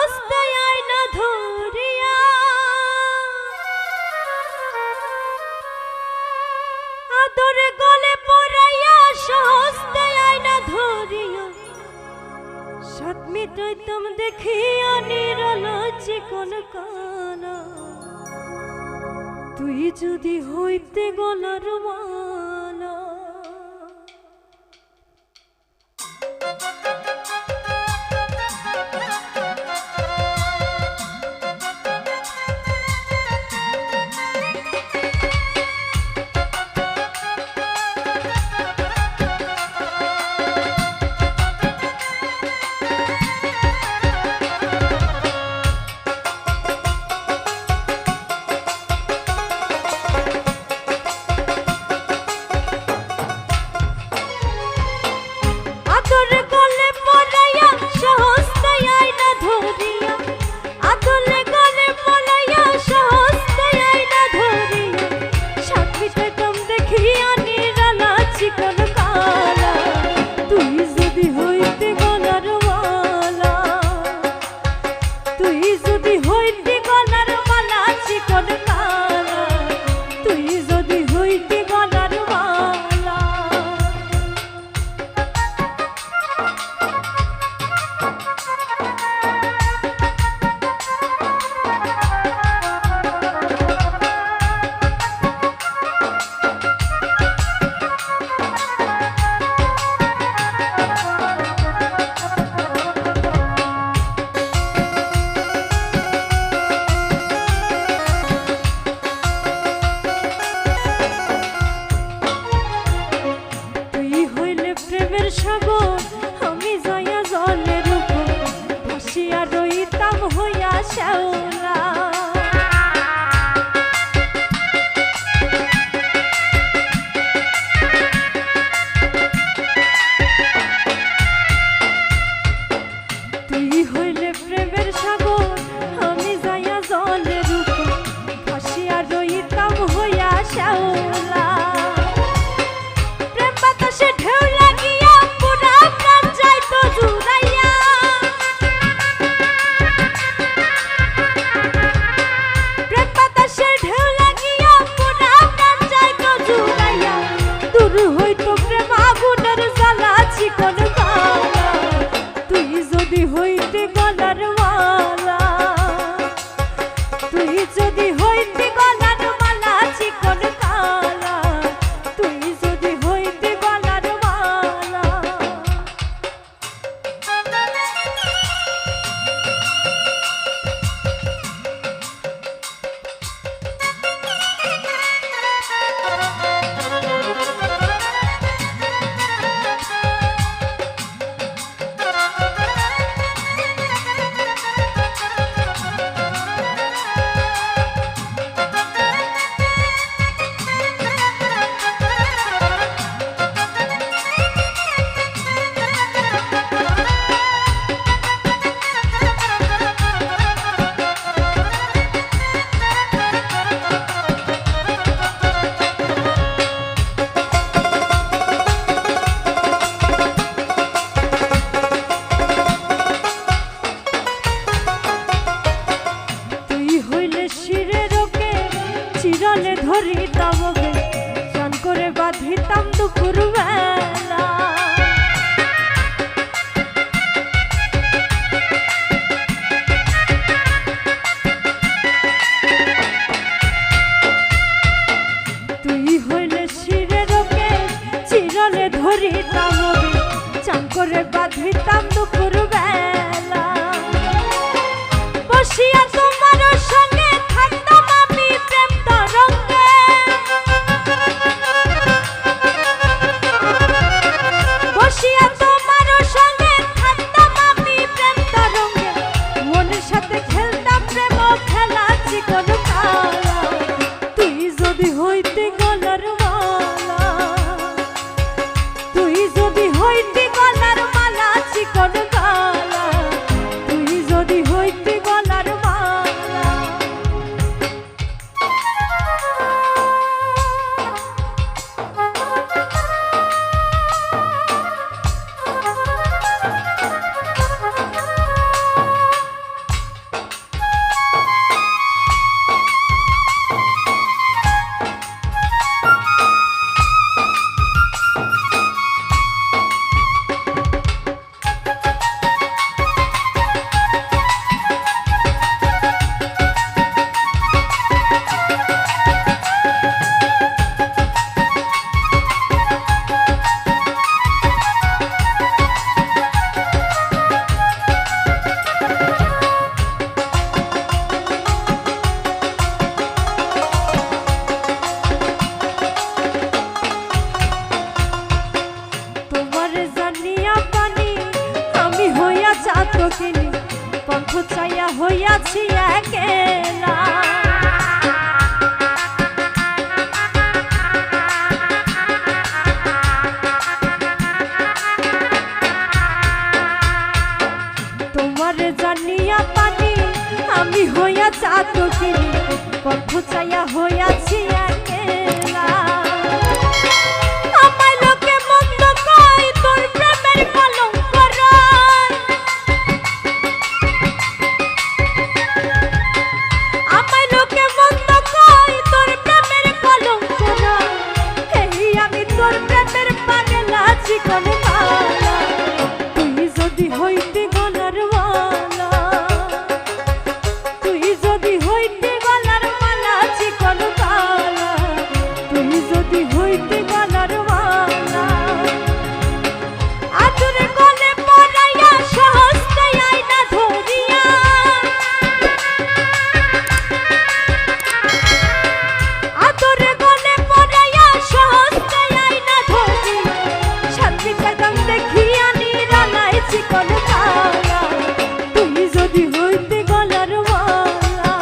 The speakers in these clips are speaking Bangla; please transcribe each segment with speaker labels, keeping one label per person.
Speaker 1: সহস্তায় আয়না ধরিয়া আদরে গলে পড়াইয়া সহস্তায় আয়না ধরিয়া সাত মিটাইতাম দেখিয়া নিরলচি কোন কানা তুই যদি হইতে গলার মালা সাগর আমি যাইয়া জলের উপর ভাসিয়া রইতাম হইয়া শ্যাওলা তুই হইলে প্রেমের সাগর আমি যাইয়া জলের উপর ভাসিয়া রইতাম হইয়া শ্যাওলা প্রেম বাতাসে ঢেউ লাগিয়া পুরা প্রাণ যাইতো জুড়াইয়া প্রেম বাতাসে ঢেউ লাগিয়া পুরা প্রাণ যাইতো জুড়াইয়া দূর হইতো প্রেম আগুনের জ্বালা চিকন গালা তুই যদি হইতে গলার মালা তুই যদি হইতে গলার মালা চিকন গালা তুই যদি হইতে গলার মালা চিরলে ধরিতাম চান করে বাঁধিতাম দুপুর বেলা তুই হইলে শিরের ওকে চিরলে ধরিতাম চান করে বাঁধিতাম দুপুর বেলা বসিয়া তোমার সঙ্গে থাকতাম আমি প্রেম তরঙ্গে বসিয়া তোমার সঙ্গে থাকতাম আমি প্রেম তরঙ্গে মনের সাথে খেলতাম প্রেম খেলা চিকন কালা তুই যদি হইতে গলার মালা তুই যদি হইতে গলার মালা চিকন কালা চাইয়া হইয়াছি একেলা। তোমার জানিয়া পানি আমি হইয়া চাতকিনী, কণ্ঠ চাইয়া হইয়াছি একেলা। আমায় লোকে মন্দ কয়, তোর প্রেমের কলঙ্ক রয়। আমায় লোকে মন্দ কয়, তোর প্রেমের কলঙ্ক রয়। এই আমি তোর প্রেমের পাগলা চিকন কালা। তুই যদি হইতে গলার মালা, তুই যদি হইতে গলার মালা চিকন কালা, তুই যদি হইতে গলার মালা। আদরে গলে পড়াইয়া সহস্তে আইনা ধরিয়া, আদরে গলে পড়াইয়া সহস্তে আইনা ধরিয়া, শান্তি পেতাম দেখিয়া নিরালায় চিকন কালা। তুই যদি হইতে গলার মালা,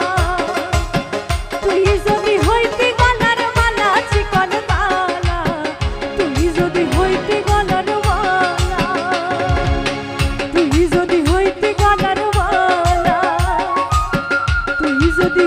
Speaker 1: তুই যদি হইতে গলার মালা চিকন কালা, তুই যদি হইতে গলার মালা, তুই যদি হইতে গলার মালা, তুই যদি